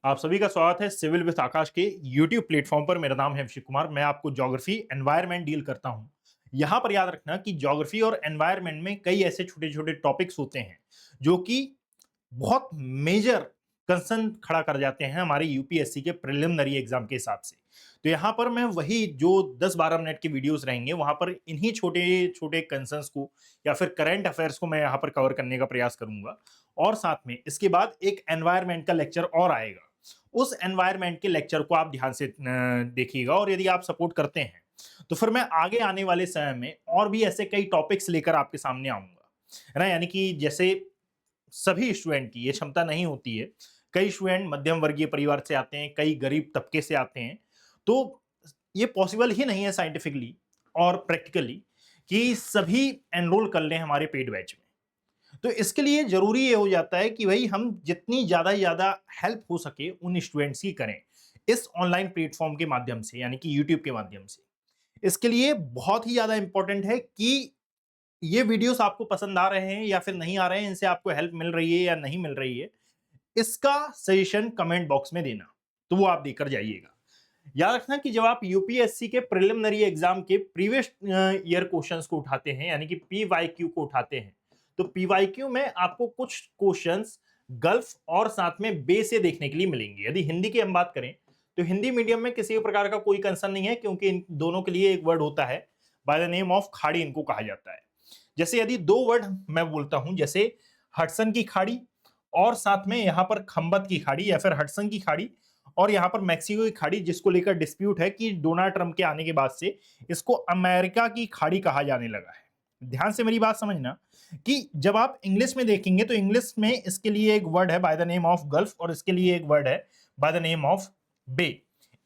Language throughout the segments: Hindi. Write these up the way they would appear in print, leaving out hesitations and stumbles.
आप सभी का स्वागत है सिविल विद आकाश के यूट्यूब प्लेटफॉर्म पर। मेरा नाम है अभिषेक कुमार। मैं आपको ज्योग्राफी एनवायरनमेंट डील करता हूं। यहां पर याद रखना कि ज्योग्राफी और एनवायरनमेंट में कई ऐसे छोटे छोटे टॉपिक्स होते हैं जो कि बहुत मेजर कंसर्न खड़ा कर जाते हैं हमारे यूपीएससी के प्रिलिमिनरी एग्जाम के हिसाब से। तो यहाँ पर मैं वही जो 10-12 मिनट की वीडियोस रहेंगे वहां पर इन्हीं छोटे छोटे कंसर्न्स को या फिर करंट अफेयर्स को मैं यहाँ पर कवर करने का प्रयास करूंगा। और साथ में इसके बाद एक एनवायरनमेंट का लेक्चर और आएगा। उस एनवायरनमेंट के लेक्चर को आप ध्यान से देखिएगा और यदि आप सपोर्ट करते हैं तो फिर मैं आगे आने वाले समय में और भी ऐसे कई टॉपिक्स लेकर आपके सामने आऊंगा, है ना। यानी कि जैसे सभी स्टूडेंट की ये क्षमता नहीं होती है। कई स्टूडेंट मध्यम वर्गीय परिवार से आते हैं, कई गरीब तबके से आते हैं। तो ये पॉसिबल ही नहीं है साइंटिफिकली और प्रैक्टिकली कि सभी एनरोल कर लें हमारे पेड बैच में। तो इसके लिए जरूरी ये हो जाता है कि भाई हम जितनी ज्यादा हेल्प हो सके उन स्टूडेंट्स की करें इस ऑनलाइन प्लेटफॉर्म के माध्यम से, यानी कि यूट्यूब के माध्यम से। इसके लिए बहुत ही ज्यादा इंपॉर्टेंट है कि ये वीडियोस आपको पसंद आ रहे हैं या फिर नहीं आ रहे हैं, इनसे आपको हेल्प मिल रही है या नहीं मिल रही है, इसका सजेशन कमेंट बॉक्स में देना, तो वो आप देकर जाइएगा। याद रखना कि जब आप यूपीएससी के प्रिलिमिनरी एग्जाम के प्रीवियस ईयर क्वेश्चंस को उठाते हैं, यानी कि पीवाईक्यू को उठाते हैं, तो पीवाईक्यू में आपको कुछ क्वेश्चंस गल्फ और साथ में बे से देखने के लिए मिलेंगे। यदि हिंदी की हम बात करें तो हिंदी मीडियम में किसी प्रकार का कोई कंसर्न नहीं है, क्योंकि इन दोनों के लिए एक वर्ड होता है बाय द नेम ऑफ खाड़ी, इनको कहा जाता है। जैसे यदि दो वर्ड मैं बोलता हूं, जैसे हडसन की खाड़ी और साथ में यहां पर खंबत की खाड़ी या फिर हडसन की खाड़ी, और यहां पर मैक्सिको की खाड़ी, जिसको लेकर डिस्प्यूट है कि डोनाल्ड ट्रंप के आने के बाद से इसको अमेरिका की खाड़ी कहा जाने लगा है। ध्यान से मेरी बात समझना कि जब आप इंग्लिश में देखेंगे तो इंग्लिश में इसके लिए एक वर्ड है by the name of gulf और इसके लिए एक वर्ड है बाय द नेम ऑफ बे।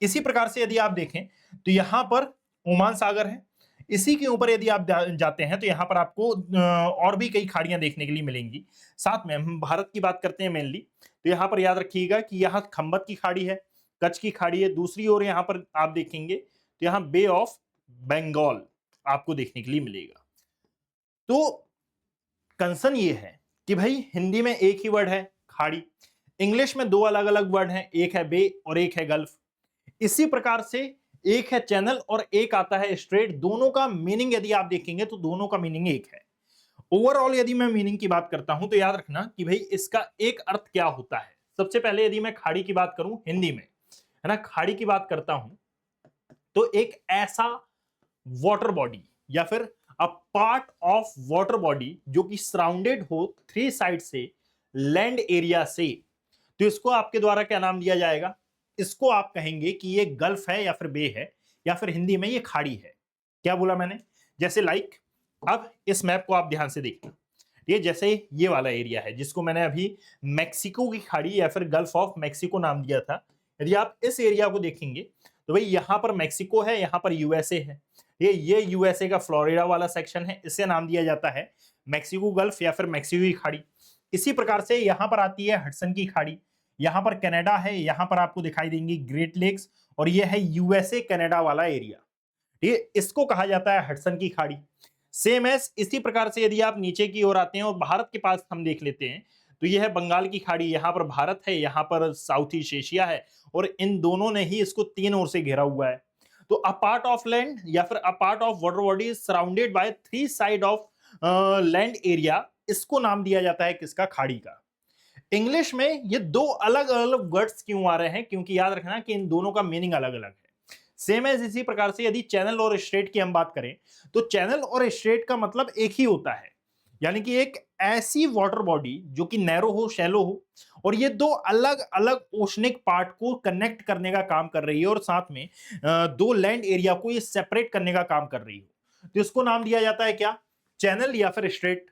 इसी प्रकार से यदि आप देखें तो यहां पर ओमान सागर है। इसी के ऊपर यदि आप जाते हैं तो यहां पर आपको और भी कई खाड़ियां देखने के लिए मिलेंगी। साथ में हम भारत की बात करते हैं मेनली, तो यहां पर याद रखिएगा कि यहां खंबत की खाड़ी है, कच्छ की खाड़ी है। दूसरी ओर यहां पर आप देखेंगे तो यहां बे ऑफ बंगाल आपको देखने के लिए मिलेगा। तो कंसर्न ये है कि भाई हिंदी में एक ही वर्ड है खाड़ी, इंग्लिश में दो अलग अलग वर्ड हैं, एक है बे और एक है गल्फ। इसी प्रकार से एक है चैनल और एक आता है स्ट्रेट। दोनों का मीनिंग यदि आप देखेंगे तो दोनों का मीनिंग एक है। ओवरऑल यदि मैं मीनिंग की बात करता हूं तो याद रखना कि भाई इसका एक अर्थ क्या होता है। सबसे पहले यदि मैं खाड़ी की बात करूं हिंदी में, है ना, खाड़ी की बात करता हूं तो एक ऐसा वाटर बॉडी या फिर a part of water body जो कि सराउंडेड हो थ्री साइड से लैंड एरिया से, तो इसको आपके द्वारा क्या नाम दिया जाएगा? इसको आप कहेंगे कि ये गल्फ है या फिर बे है या फिर हिंदी में ये खाड़ी है। क्या बोला मैंने? जैसे लाइक अब इस मैप को आप ध्यान से देखना। ये जैसे ये वाला एरिया है जिसको मैंने अभी मैक्सिको की खाड़ी या फिर गल्फ ऑफ मैक्सिको नाम दिया था। यदि आप इस एरिया को देखेंगे तो भाई यहां पर मैक्सिको है, यहां पर यूएसए है। ये यूएसए का फ्लोरिडा वाला सेक्शन है, इसे नाम दिया जाता है मैक्सिको गल्फ या फिर मैक्सिको की खाड़ी। इसी प्रकार से यहां पर आती है हडसन की खाड़ी, यहां पर कनाडा है, यहां पर आपको दिखाई देंगी ग्रेट लेक्स, और ये है यूएसए कनाडा वाला एरिया। ठीक है, इसको कहा जाता है हडसन की खाड़ी। सेम एस इसी प्रकार से यदि आप नीचे की ओर आते हैं और भारत के पास हम देख लेते हैं तो यह है बंगाल की खाड़ी। यहां पर भारत है, यहां पर साउथ ईस्ट एशिया है, और इन दोनों ने ही इसको तीन ओर से घेरा हुआ है। तो अ पार्ट ऑफ लैंड या फिर a part of water body surrounded by three side of land area, इसको नाम दिया जाता है किसका? खाड़ी का। इंग्लिश में ये दो अलग अलग वर्ड्स क्यों आ रहे हैं? क्योंकि याद रखना कि इन दोनों का मीनिंग अलग अलग है। सेम एज इसी प्रकार से यदि चैनल और स्ट्रेट की हम बात करें तो चैनल और स्ट्रेट का मतलब एक ही होता है, यानी कि एक ऐसी वाटर बॉडी जो कि नैरो हो, शैलो हो, और ये दो अलग अलग ओशनिक पार्ट को कनेक्ट करने का काम कर रही है और साथ में दो लैंड एरिया को ये सेपरेट करने का काम कर रही हो, तो इसको नाम दिया जाता है क्या? चैनल या फिर स्ट्रेट।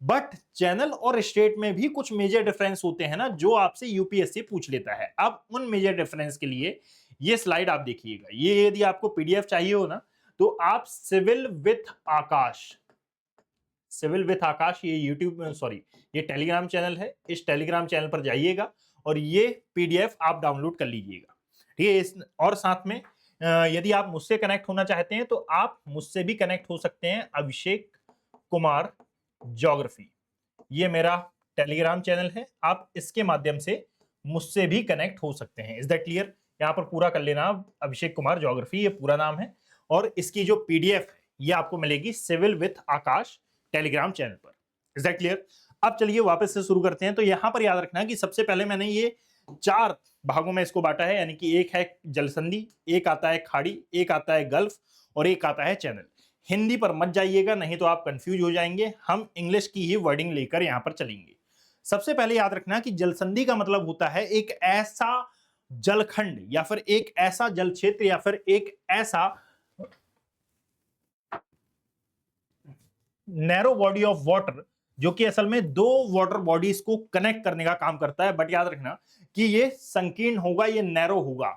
बट चैनल और स्ट्रेट में भी कुछ मेजर डिफरेंस होते हैं ना, जो आपसे यूपीएससी पूछ लेता है। अब उन मेजर डिफरेंस के लिए ये स्लाइड आप देखिएगा। ये यदि आपको पीडीएफ चाहिए हो ना तो आप सिविल विथ आकाश ये यूट्यूब सॉरी ये टेलीग्राम चैनल है, इस टेलीग्राम चैनल पर जाइएगा और ये पीडीएफ आप डाउनलोड कर लीजिएगा। ठीक है, इस और साथ में यदि आप मुझसे कनेक्ट होना चाहते हैं तो आप मुझसे भी कनेक्ट हो सकते हैं। अभिषेक कुमार ज्योग्राफी, ये मेरा टेलीग्राम चैनल है, आप इसके माध्यम से मुझसे भी कनेक्ट हो सकते हैं। Is that clear? यहाँ पर पूरा कर लेना आप, अभिषेक कुमार ज्योग्राफी ये पूरा नाम है, और इसकी जो पीडीएफ है ये आपको मिलेगी civil with Aakash telegram channel पर। Is that clear? अब चलिए वापस से शुरू करते हैं। तो यहां पर याद रखना कि सबसे पहले मैंने ये 4 भागों में इसको बांटा है, यानी कि एक है जलसंधि, एक आता है खाड़ी, एक आता है गल्फ और एक आता है चैनल। हिंदी पर मत जाइएगा, नहीं तो आप कंफ्यूज हो जाएंगे। हम इंग्लिश की ही वर्डिंग लेकर यहां पर चलेंगे। सबसे पहले याद रखना कि जलसंधि का मतलब होता है एक ऐसा जलखंड या फिर एक ऐसा जल क्षेत्र या फिर एक ऐसा नैरो बॉडी ऑफ वाटर जो कि असल में 2 वाटर बॉडीज को कनेक्ट करने का काम करता है। बट याद रखना कि ये संकीर्ण होगा, ये नैरो होगा,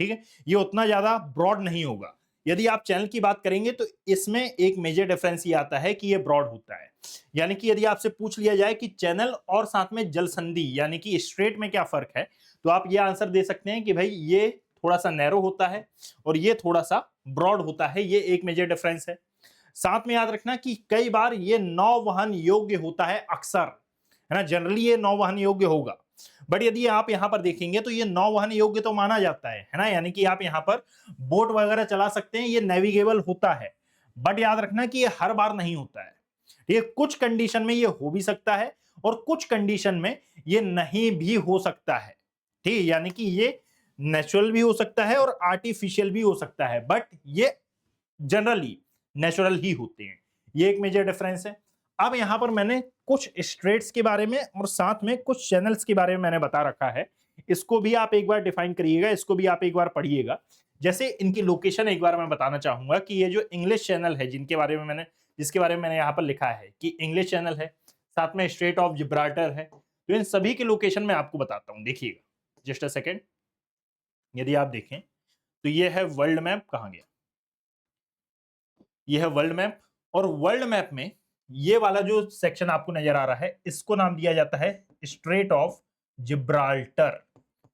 ठीक है, ये उतना ज्यादा ब्रॉड नहीं होगा। यदि आप चैनल की बात करेंगे तो इसमें एक मेजर डिफरेंस ये आता है कि ये ब्रॉड होता है। यानी कि यदि आपसे पूछ लिया जाए कि चैनल और साथ में जलसंधि यानी कि स्ट्रेट में क्या फर्क है, तो आप ये आंसर दे सकते हैं कि भाई ये थोड़ा सा नैरो होता है और ये थोड़ा सा ब्रॉड होता है। ये एक मेजर डिफरेंस है। साथ में याद रखना कि कई बार ये नौवहन योग्य होता है, अक्सर, है ना, जनरली ये नौवहन योग्य होगा। बट यदि आप यहां पर देखेंगे तो ये नौवहन योग्य तो माना जाता है ना, यानी कि आप यहां पर बोट वगैरह चला सकते हैं, ये नेविगेबल होता है। बट याद रखना कि ये हर बार नहीं होता है। ये कुछ कंडीशन में ये हो भी सकता है और कुछ कंडीशन में ये नहीं भी हो सकता है, ठीक है, यानी कि ये नेचुरल भी हो सकता है और आर्टिफिशियल भी हो सकता है, बट ये जनरली नेचुरल ही होते हैं। ये एक मेजर डिफरेंस है। अब यहां पर मैंने कुछ स्ट्रेट्स के बारे में और साथ में कुछ चैनल्स के बारे में मैंने बता रखा है। इसको भी आप एक बार डिफाइन करिएगा, इसको भी आप एक बार पढ़िएगा। जैसे इनकी लोकेशन एक बार मैं बताना चाहूंगा कि ये जो इंग्लिश चैनल है जिसके बारे में मैंने यहाँ पर लिखा है कि इंग्लिश चैनल है, साथ में स्ट्रेट ऑफ जिब्राल्टर है, तो इन सभी के लोकेशन मैं आपको बताता हूँ। देखिएगा जस्ट अ सेकेंड। यदि आप देखें तो ये है वर्ल्ड मैप, कहाँ गया, ये है वर्ल्ड मैप, और वर्ल्ड मैप में ये वाला जो सेक्शन आपको नजर आ रहा है इसको नाम दिया जाता है स्ट्रेट ऑफ जिब्राल्टर।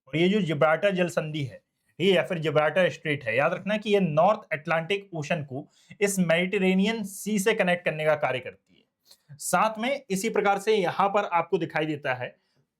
और ये जो जिब्राल्टर जल संधि है ये या फिर जिब्राल्टर स्ट्रेट है, याद रखना कि ये नॉर्थ अटलांटिक ओशन को इस मेडिटेरेनियन सी से कनेक्ट करने का कार्य करती है। साथ में इसी प्रकार से यहां पर आपको दिखाई देता है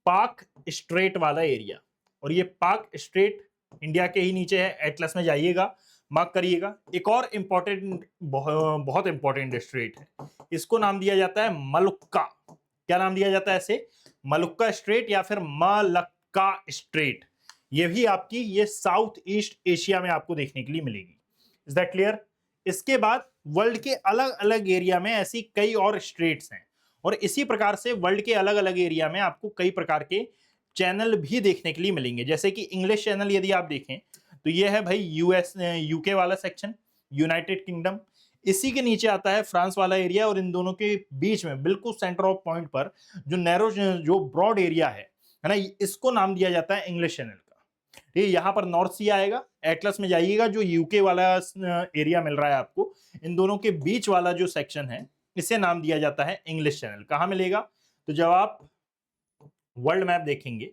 पाक स्ट्रेट वाला एरिया, और ये पाक स्ट्रेट इंडिया के ही नीचे है। एटलस में जाइएगा, मार्क करिएगा। एक और इंपॉर्टेंट, बहुत इंपॉर्टेंट स्ट्रेट है, इसको नाम दिया जाता है मलक्का। क्या नाम दिया जाता है इसे? मलक्का स्ट्रेट या फिर मलक्का स्ट्रेट। ये भी आपकी ये साउथ ईस्ट एशिया में आपको देखने के लिए मिलेगी। Is that clear? इसके बाद वर्ल्ड के अलग अलग एरिया में ऐसी कई और स्ट्रेट्स हैं, और इसी प्रकार से वर्ल्ड के अलग अलग एरिया में आपको कई प्रकार के चैनल भी देखने के लिए मिलेंगे। जैसे कि इंग्लिश चैनल यदि आप देखें तो ये है भाई यूके वाला सेक्शन, यूनाइटेड किंगडम। इसी के नीचे आता है फ्रांस वाला एरिया, और इन दोनों के बीच में बिल्कुल सेंटर ऑफ पॉइंट पर जो नैरो जो ब्रॉड एरिया है ना, इसको नाम दिया जाता है इंग्लिश चैनल का। ये यहाँ पर नॉर्थ सी आएगा। एटलस में जाइएगा, जो यूके वाला एरिया मिल रहा है आपको, इन दोनों के बीच वाला जो सेक्शन है इसे नाम दिया जाता है इंग्लिश चैनल। कहाँ मिलेगा? तो जब आप वर्ल्ड मैप देखेंगे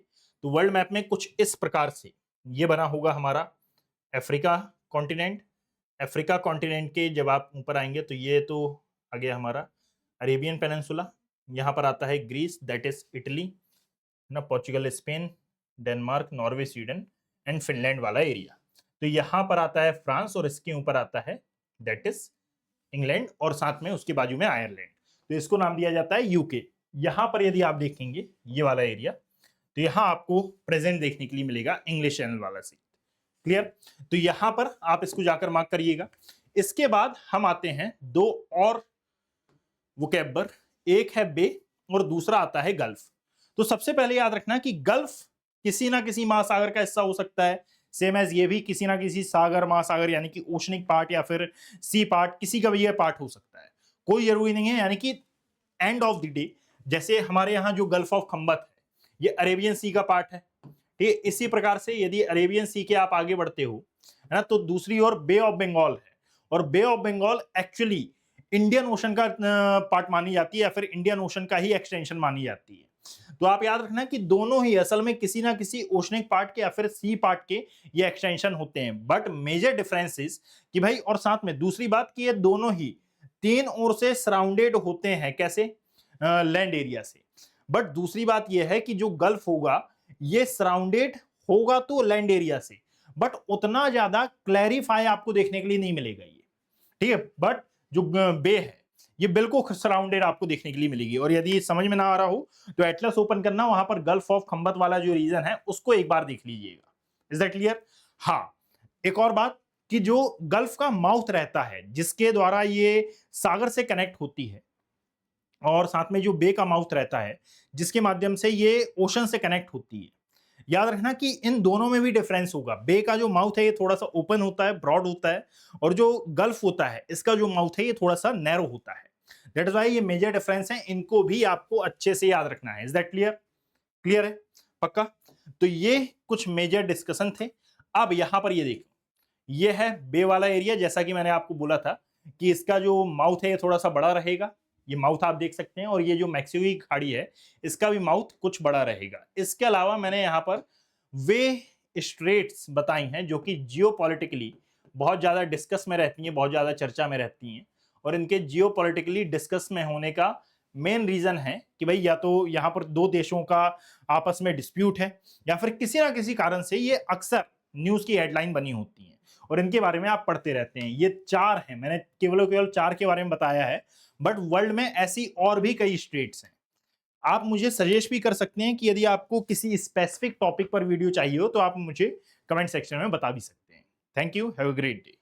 तो वर्ल्ड मैप में कुछ इस प्रकार से ये बना होगा हमारा अफ्रीका कॉन्टिनेंट। अफ्रीका कॉन्टिनेंट के जब आप ऊपर आएंगे तो ये तो आ गया हमारा अरेबियन पेनिनसुला। यहाँ पर आता है ग्रीस, दैट इज इटली ना, Portugal, Spain, Denmark, Norway, Sweden and Finland वाला एरिया। तो यहाँ पर आता है फ्रांस, और इसके ऊपर आता है दैट इज इंग्लैंड, और साथ में उसके बाजू में आयरलैंड। तो इसको नाम दिया जाता है यूके। यहाँ पर यदि आप देखेंगे ये वाला एरिया, तो यहाँ आपको प्रेजेंट देखने के लिए मिलेगा इंग्लिश चैनल वाला सीट। क्लियर? तो यहां पर आप इसको जाकर मार्क करिएगा। इसके बाद हम आते हैं 2 और वोकैब्बर, एक है बे और दूसरा आता है गल्फ। तो सबसे पहले याद रखना कि गल्फ किसी ना किसी महासागर का हिस्सा हो सकता है, सेम एज ये भी किसी ना किसी सागर, महासागर यानी कि ओशनिक पार्ट या फिर सी पार्ट, किसी का भी ये पार्ट हो सकता है, कोई जरूरी नहीं है। यानी कि एंड ऑफ द डे जैसे हमारे यहाँ जो गल्फ ऑफ खंबत है ये अरेबियन सी का पार्ट है, ठीक है। इसी प्रकार से यदि अरेबियन सी के आप आगे बढ़ते हो, है ना, तो दूसरी ओर बे ऑफ बंगाल है, और bay of Bengal actually Indian ocean का पार्ट मानी जाती है या फिर इंडियन ओशन का ही एक्सटेंशन मानी जाती है। तो आप याद रखना कि दोनों ही असल में किसी ना किसी ओशनिक पार्ट के या फिर सी पार्ट के ये एक्सटेंशन होते हैं। बट मेजर डिफरेंसेस कि भाई, और साथ में दूसरी बात कि ये दोनों ही 3 ओर से सराउंडेड होते हैं, कैसे? लैंड एरिया से। बट दूसरी बात यह है कि जो गल्फ होगा ये सराउंडेड होगा तो लैंड एरिया से, बट उतना ज्यादा क्लैरिफाई आपको देखने के लिए नहीं मिलेगा ये, ठीक है। बट जो बे है ये बिल्कुल सराउंडेड आपको देखने के लिए मिलेगी। और यदि ये समझ में ना आ रहा हो तो एटलस ओपन करना, वहां पर गल्फ ऑफ खंबत वाला जो रीजन है उसको एक बार देख लीजिएगा। Is that clear? हाँ, एक और बात कि जो गल्फ का माउथ रहता है जिसके द्वारा ये सागर से कनेक्ट होती है, और साथ में जो बे का माउथ रहता है जिसके माध्यम से ये ओशन से कनेक्ट होती है, याद रखना कि इन दोनों में भी डिफरेंस होगा। बे का जो माउथ है ये थोड़ा सा ओपन होता है, ब्रॉड होता है, और जो गल्फ होता है इसका जो माउथ है ये थोड़ा सा नैरो होता है। दैट इज वाई ये मेजर डिफरेंस है, इनको भी आपको अच्छे से याद रखना है। Is that clear? क्लियर है? पक्का? तो ये कुछ मेजर डिस्कशन थे। अब यहां पर ये देखो, ये है बे वाला एरिया, जैसा कि मैंने आपको बोला था कि इसका जो माउथ है ये थोड़ा सा बड़ा रहेगा, ये माउथ आप देख सकते हैं, और ये जो मैक्सिको की खाड़ी है इसका भी माउथ कुछ बड़ा रहेगा। इसके अलावा मैंने यहाँ पर वे स्ट्रेट्स बताई हैं जो कि जियोपॉलिटिकली बहुत ज्यादा डिस्कस में रहती हैं, बहुत ज्यादा चर्चा में रहती हैं, और इनके जियोपॉलिटिकली डिस्कस में होने का मेन रीजन है कि भाई या तो यहाँ पर दो देशों का आपस में डिस्प्यूट है, या फिर किसी ना किसी कारण से ये अक्सर न्यूज की हेडलाइन बनी होती हैं, और इनके बारे में आप पढ़ते रहते हैं। ये चार हैं, मैंने केवल केवल चार के बारे में बताया है, बट वर्ल्ड में ऐसी और भी कई स्टेट्स हैं। आप मुझे सजेस्ट भी कर सकते हैं कि यदि आपको किसी स्पेसिफिक टॉपिक पर वीडियो चाहिए हो तो आप मुझे कमेंट सेक्शन में बता भी सकते हैं। Thank you, have a great day.